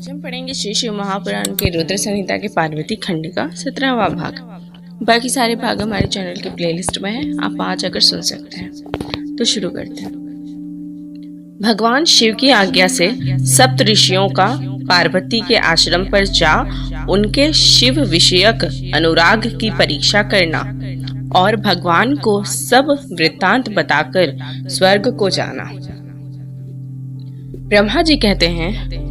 आज हम पढ़ेंगे श्री शिव महापुराण के रुद्र संहिता के पार्वती खंड का 17वां भाग। बाकी सारे भाग हमारे चैनल के प्लेलिस्ट में हैं, आप वहां जाकर सुन सकते हैं। तो शुरू करते हैं। भगवान शिव की आज्ञा से सप्त ऋषियों का पार्वती के आश्रम पर जा उनके शिव विषयक अनुराग की परीक्षा करना और भगवान को सब वृत्तांत बताकर स्वर्ग को जाना। ब्रह्मा जी कहते हैं,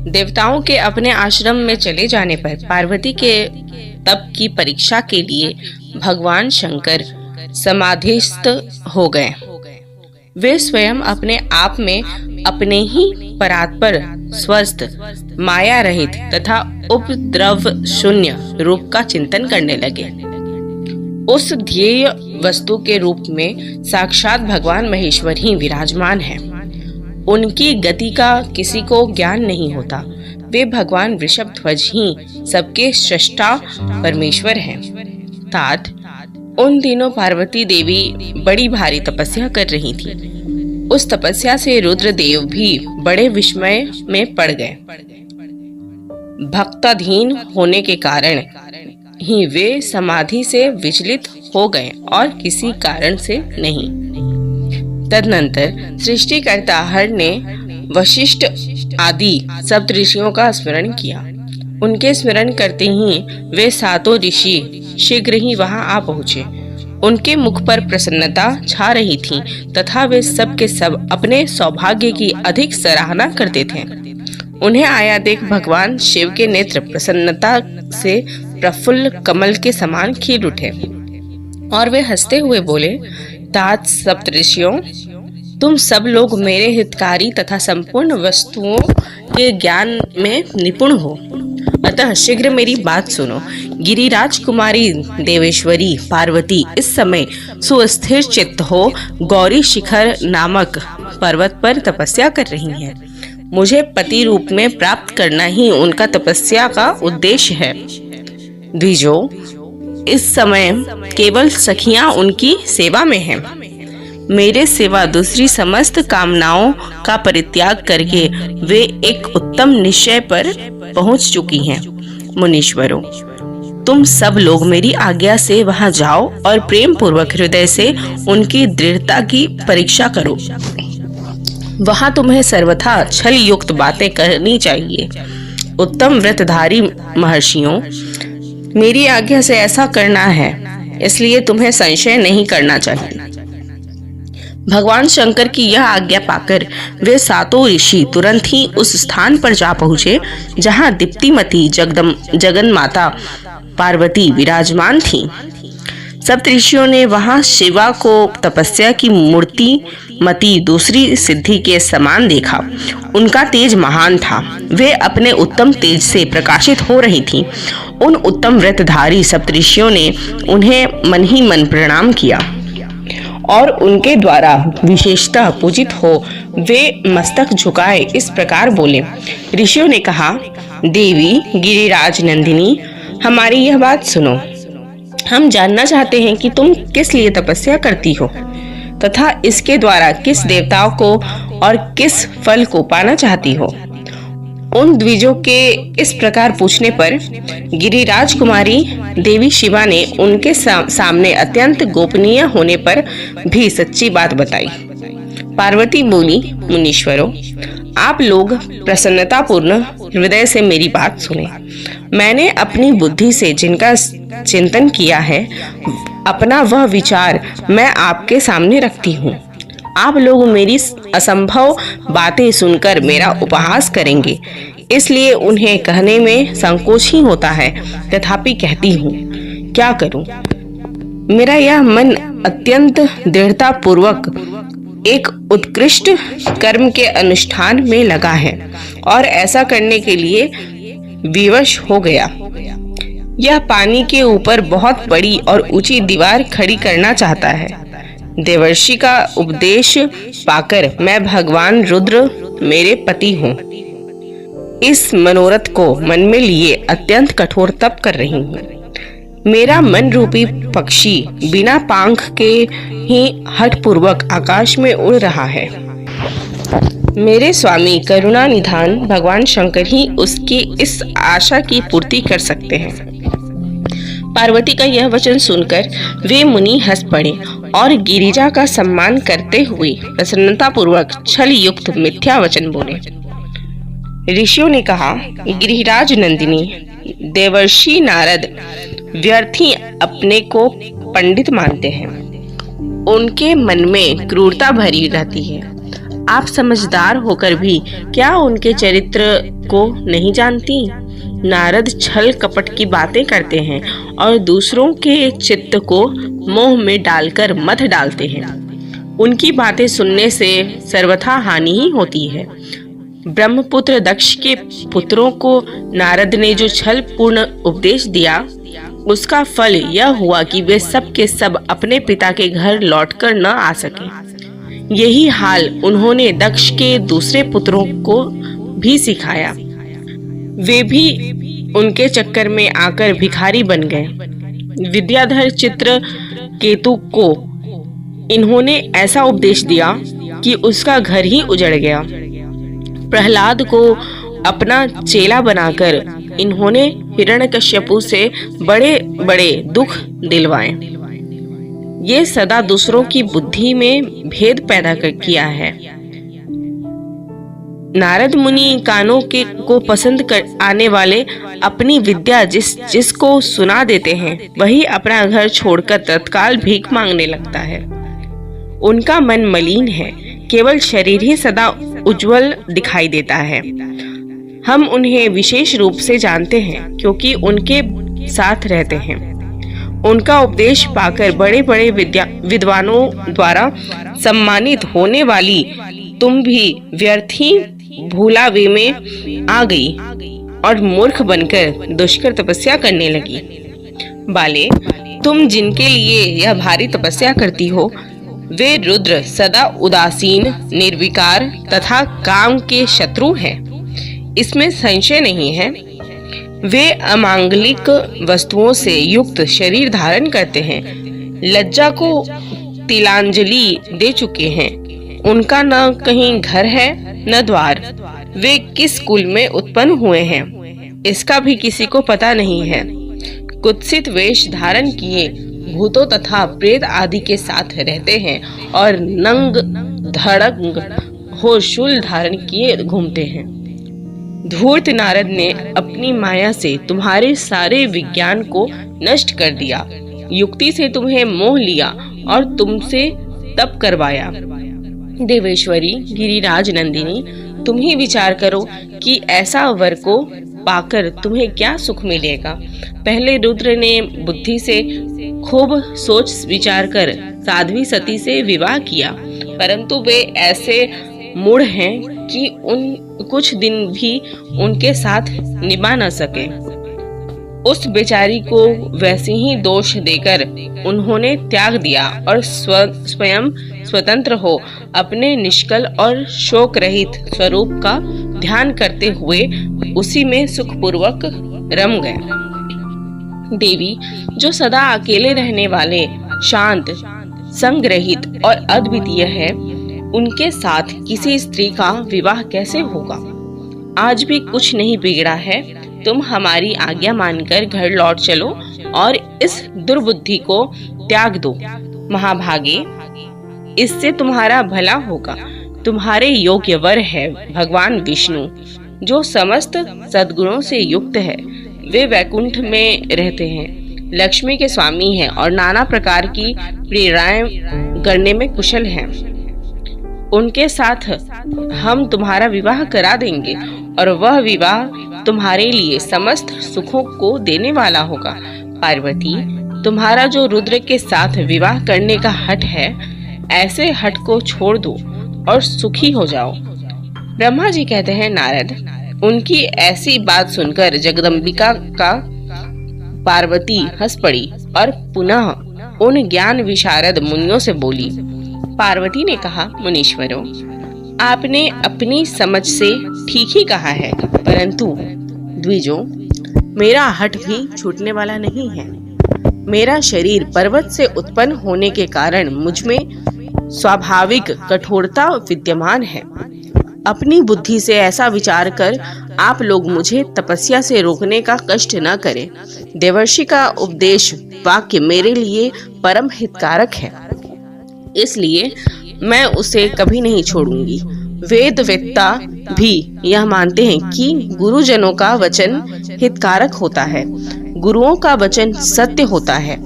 देवताओं के अपने आश्रम में चले जाने पर पार्वती के तप की परीक्षा के लिए भगवान शंकर समाधिस्थ हो गए। वे स्वयं अपने आप में अपने ही परात्पर स्वस्थ माया रहित तथा उपद्रव शून्य रूप का चिंतन करने लगे। उस ध्येय वस्तु के रूप में साक्षात भगवान महेश्वर ही विराजमान है। उनकी गति का किसी को ज्ञान नहीं होता। वे भगवान वृषभ ध्वज ही सबके सृष्टा परमेश्वर हैं। तात उन दिनों पार्वती देवी बड़ी भारी तपस्या कर रही थी। उस तपस्या से रुद्रदेव भी बड़े विस्मय में पड़ गए। भक्ताधीन होने के कारण ही वे समाधि से विचलित हो गए और किसी कारण से नहीं। तदनंतर सृष्टिकर्ता हर ने वशिष्ठ आदि सप्त ऋषियों का स्मरण किया। उनके स्मरण करते ही वे सातों ऋषि शीघ्र ही वहां आ पहुँचे। उनके मुख पर प्रसन्नता छा रही थी तथा वे सब के सब अपने सौभाग्य की अधिक सराहना करते थे। उन्हें आया देख भगवान शिव के नेत्र प्रसन्नता से प्रफुल्ल कमल के समान खिल उठे और वे हंसते हुए बोले, तात सप्त ऋषियों, तुम सब लोग मेरे हितकारी तथा संपूर्ण वस्तुओं के ज्ञान में निपुण हो, अतः शीघ्र मेरी बात सुनो। गिरिराज कुमारी देवेश्वरी पार्वती इस समय सुस्थिर चित्त हो गौरी शिखर नामक पर्वत पर तपस्या कर रही हैं। मुझे पति रूप में प्राप्त करना ही उनका तपस्या का उद्देश्य है। द्विजो, इस समय केवल सखियां उनकी सेवा में हैं। मेरे सिवा दूसरी समस्त कामनाओं का परित्याग करके वे एक उत्तम निश्चय पर पहुंच चुकी हैं। मुनीश्वरों, तुम सब लोग मेरी आज्ञा से वहां जाओ और प्रेम पूर्वक हृदय से उनकी दृढ़ता की परीक्षा करो। वहां तुम्हें सर्वथा छल युक्त बातें करनी चाहिए। उत्तम व्रतधारी महर्षियों, मेरी आज्ञा से ऐसा करना है, इसलिए तुम्हें संशय नहीं करना चाहिए। भगवान शंकर की यह आज्ञा पाकर वे सातों ऋषि तुरंत ही उस स्थान पर जा पहुँचे जहाँ दीप्तिमती जगन माता पार्वती विराजमान थी। सप्त ऋषियों ने वहां शिवा को तपस्या की मूर्ति मती दूसरी सिद्धि के समान देखा। उनका तेज महान था। वे अपने उत्तम तेज से प्रकाशित हो रही थीं। उन उत्तम व्रतधारी सप्त ऋषियों ने उन्हें मन ही मन प्रणाम किया और उनके द्वारा विशेषतः पूजित हो वे मस्तक झुकाए इस प्रकार बोले। ऋषियों ने कहा, देवी गिरिराज नंदिनी, हमारी यह बात सुनो। हम जानना चाहते हैं कि तुम किस लिए तपस्या करती हो तथा इसके द्वारा किस देवताओं को और किस फल को पाना चाहती हो। उन द्विजों के इस प्रकार पूछने पर गिरिराज कुमारी देवी शिवा ने उनके सामने अत्यंत गोपनीय होने पर भी सच्ची बात बताई। पार्वती बोली, मुनीश्वरों, आप लोग प्रसन्नतापूर्ण हृदय से मेरी बात सुने। मैंने अपनी बुद्धि से जिनका चिंतन किया है, अपना वह विचार मैं आपके सामने रखती हूँ। आप लोग मेरी असंभव बातें सुनकर मेरा उपहास करेंगे, इसलिए उन्हें कहने में संकोच ही होता है, तथापि कहती हूँ। क्या करूँ? मेरा यह मन अत्यंत दृढ़ता पूर्वक एक उत्कृष्ट कर्म के अनुष्ठान में लगा है और ऐसा करने के लिए विवश हो गया। यह पानी के ऊपर बहुत बड़ी और ऊंची दीवार खड़ी करना चाहता है। देवर्षि का उपदेश पाकर मैं भगवान रुद्र मेरे पति हूँ। इस मनोरथ को मन में लिए अत्यंत कठोर तप कर रही हूँ। मेरा मन रूपी पक्षी बिना पंख के ही हठ पूर्वक आकाश में उड़ रहा है। मेरे स्वामी करुणा निधान भगवान शंकर ही उसकी इस आशा की पूर्ति कर सकते हैं। पार्वती का यह वचन सुनकर वे मुनि हंस पड़े और गिरिजा का सम्मान करते हुए प्रसन्नता पूर्वक छल युक्त मिथ्या वचन बोले। ऋषियों ने कहा, गिरिराज नंदिनी, देवर्षि नारद व्यर्थी अपने को पंडित मानते हैं। उनके मन में क्रूरता भरी रहती है। आप समझदार होकर भी क्या उनके चरित्र को नहीं जानती? नारद छल कपट की बातें करते हैं और दूसरों के चित्त को मोह में डालकर मत डालते हैं। उनकी बातें सुनने से सर्वथा हानि ही होती है। ब्रह्मपुत्र दक्ष के पुत्रों को नारद ने जो छल पूर्ण उपदेश दिया, उसका फल यह हुआ कि वे सब के सब अपने पिता के घर लौटकर न आ सके। यही हाल उन्होंने दक्ष के दूसरे पुत्रों को भी सिखाया। वे भी उनके चक्कर में आकर भिखारी बन गए। विद्याधर चित्र केतु को इन्होंने ऐसा उपदेश दिया कि उसका घर ही उजड़ गया। प्रहलाद को अपना चेला बनाकर इन्होंने हिरण्यकश्यपु से बड़े बड़े दुख दिलवाए। ये सदा दूसरों की बुद्धि में भेद पैदा किया है। नारद मुनि कानों के को पसंद कर आने वाले अपनी विद्या जिसको सुना देते हैं, वही अपना घर छोड़कर तत्काल भीख मांगने लगता है। उनका मन मलिन है, केवल शरीर ही सदा उज्जवल दिखाई देता है। हम उन्हें विशेष रूप से जानते हैं क्योंकि उनके साथ रहते हैं। उनका उपदेश पाकर बड़े बड़े विद्वानों द्वारा सम्मानित होने वाली तुम भी व्यर्थी भूलावे में आ गई और मूर्ख बनकर दुष्कर तपस्या करने लगी। बाले, तुम जिनके लिए यह भारी तपस्या करती हो, वे रुद्र सदा उदासीन, निर्विकार तथा काम के शत्रु हैं। इसमें संशय नहीं है। वे अमांगलिक वस्तुओं से युक्त शरीर धारण करते हैं, लज्जा को तिलांजलि दे चुके हैं। उनका न कहीं घर है न द्वार। वे किस कुल में उत्पन्न हुए हैं, इसका भी किसी को पता नहीं है। कुत्सित वेश धारण किए भूतों तथा प्रेत आदि के साथ रहते हैं और नंग धड़ंग हो शूल धारण किए घूमते हैं। धूर्त नारद ने अपनी माया से तुम्हारे सारे विज्ञान को नष्ट कर दिया, युक्ति से तुम्हें मोह लिया और तुमसे तप करवाया। देवेश्वरी गिरिराज नंदिनी, तुम ही विचार करो कि ऐसा वर को पाकर तुम्हें क्या सुख मिलेगा। पहले रुद्र ने बुद्धि से खूब सोच विचार कर साध्वी सती से विवाह किया, परंतु वे ऐसे मूढ़ हैं कि उन कुछ दिन भी उनके साथ निभा न सके। उस बेचारी को वैसे ही दोष देकर उन्होंने त्याग दिया और स्वयं स्वतंत्र हो अपने निष्कल और शोक रहित स्वरूप का ध्यान करते हुए उसी में सुखपूर्वक रम गए। देवी, जो सदा अकेले रहने वाले, शांत, संग्रहित और अद्वितीय है, उनके साथ किसी स्त्री का विवाह कैसे होगा? आज भी कुछ नहीं बिगड़ा है। तुम हमारी आज्ञा मानकर घर लौट चलो और इस दुर्बुद्धि को त्याग दो। महाभागे, इससे तुम्हारा भला होगा। तुम्हारे योग्य वर है भगवान विष्णु, जो समस्त सद्गुणों से युक्त है। वे वैकुंठ में रहते हैं, लक्ष्मी के स्वामी हैं और नाना प्रकार की क्रीड़ाएं करने में कुशल हैं। उनके साथ हम तुम्हारा विवाह करा देंगे और वह विवाह तुम्हारे लिए समस्त सुखों को देने वाला होगा। पार्वती, तुम्हारा जो रुद्र के साथ विवाह करने का हठ है, ऐसे हठ को छोड़ दो और सुखी हो जाओ। ब्रह्मा जी कहते हैं, नारद, उनकी ऐसी बात सुनकर जगदम्बिका का पार्वती हंस पड़ी और पुनः उन ज्ञान विशारद मुनियों से बोली। पार्वती ने कहा, मुनीश्वरों, आपने अपनी समझ से ठीक ही कहा है, परंतु द्विजों, मेरा हठ भी छूटने वाला नहीं है। मेरा शरीर पर्वत से उत्पन्न होने के कारण मुझ में स्वाभाविक कठोरता विद्यमान है। अपनी बुद्धि से ऐसा विचार कर आप लोग मुझे तपस्या से रोकने का कष्ट न करें। देवर्षि का उपदेश वाक्य मेरे लिए परम हितकारक है, इसलिए मैं उसे कभी नहीं छोड़ूंगी। वेदवेत्ता भी यह मानते हैं कि गुरुजनों का वचन हितकारक होता है, गुरुओं का वचन सत्य होता है।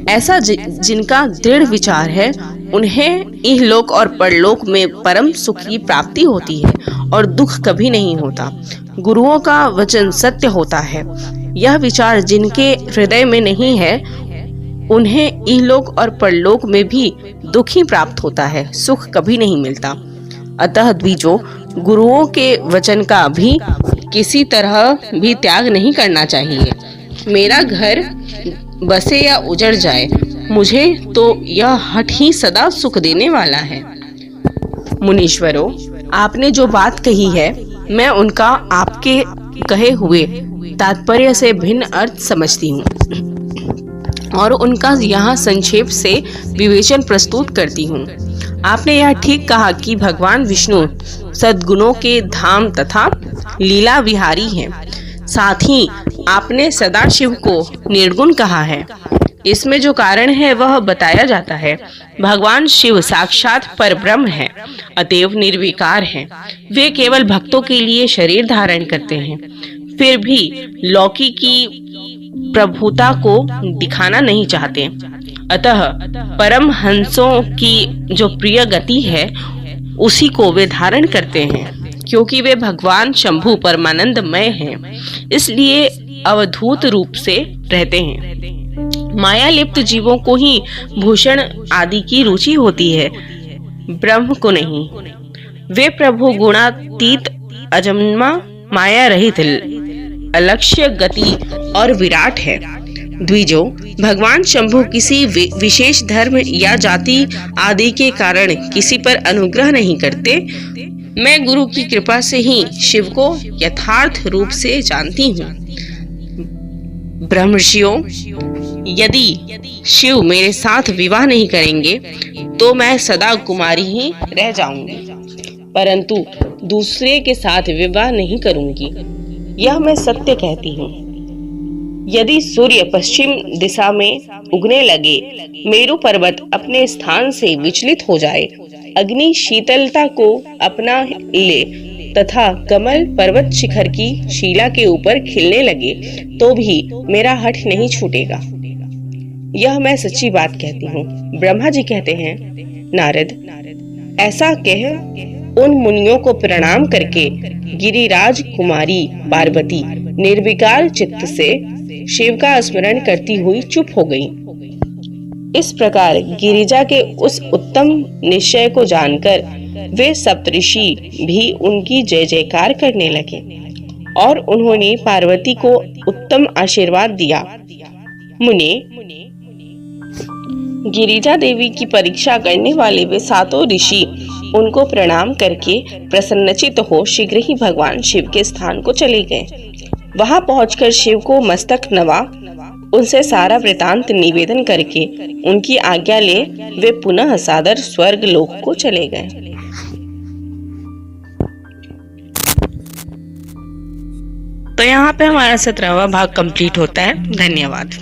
ऐसा जिनका दृढ़ विचार है उन्हें इहलोक और परलोक में परम सुख की प्राप्ति होती है और दुख कभी नहीं होता। गुरुओं का वचन सत्य होता है। यह विचार जिनके हृदय में नहीं है उन्हें इहलोक और परलोक में भी दुख ही प्राप्त होता है, सुख कभी नहीं मिलता। अतः द्विजों, गुरुओं के वचन का भी किसी तरह भी त्याग नहीं करना चाहिए। मेरा घर बसे या उजड़ जाए, मुझे तो यह हठ ही सदा सुख देने वाला है। मुनीश्वरों, आपने जो बात कही है मैं उनका आपके कहे हुए तात्पर्य से भिन्न अर्थ समझती हूँ और उनका यहाँ संक्षेप से विवेचन प्रस्तुत करती हूँ। आपने यह ठीक कहा कि भगवान विष्णु सद्गुणों के धाम तथा लीला विहारी हैं। साथ ही आपने सदाशिव को निर्गुण कहा है। इसमें जो कारण है वह बताया जाता है। भगवान शिव साक्षात परब्रह्म है, अतएव निर्विकार हैं। वे केवल भक्तों के लिए शरीर धारण करते हैं, फिर भी लौकी की प्रभुता को दिखाना नहीं चाहते। अतः परमहंसों की जो प्रिय गति है उसी को वे धारण करते हैं। क्योंकि वे भगवान शंभु परमानंदमय हैं, इसलिए अवधूत रूप से रहते हैं। माया लिप्त जीवों को ही भूषण आदि की रुचि होती है, ब्रह्म को नहीं। वे प्रभु गुणातीत, अजन्मा, माया रहित, अलक्ष्य गति और विराट है। द्विजों, भगवान शंभु किसी विशेष धर्म या जाति आदि के कारण किसी पर अनुग्रह नहीं करते। मैं गुरु की कृपा से ही शिव को यथार्थ रूप से जानती हूँ। ब्रह्मर्षियों, यदि शिव मेरे साथ विवाह नहीं करेंगे तो मैं सदा कुमारी ही रह जाऊंगी, परंतु दूसरे के साथ विवाह नहीं करूंगी। यह मैं सत्य कहती हूँ। यदि सूर्य पश्चिम दिशा में उगने लगे, मेरु पर्वत अपने स्थान से विचलित हो जाए, अग्नि शीतलता को अपना ले तथा कमल पर्वत शिखर की शिला के ऊपर खिलने लगे, तो भी मेरा हठ नहीं छूटेगा। यह मैं सच्ची बात कहती हूँ। ब्रह्मा जी कहते हैं, नारद, ऐसा कह उन मुनियों को प्रणाम करके गिरिराज कुमारी पार्वती निर्विकार चित्त से शिव का स्मरण करती हुई चुप हो गई। इस प्रकार गिरिजा के उस उत्तम निश्चय को जानकर वे सप्तऋषि भी उनकी जय जयकार करने लगे और उन्होंने पार्वती को उत्तम आशीर्वाद दिया। मुने, गिरिजा देवी की परीक्षा करने वाले वे सातों ऋषि उनको प्रणाम करके प्रसन्नचित हो शीघ्र ही भगवान शिव के स्थान को चले गए। वहां पहुंचकर शिव को मस्तक नवा, उनसे सारा वृतांत निवेदन करके उनकी आज्ञा ले वे पुनः सादर स्वर्ग लोक को चले गए। तो यहाँ पे हमारा 17वां भाग कंप्लीट होता है। धन्यवाद।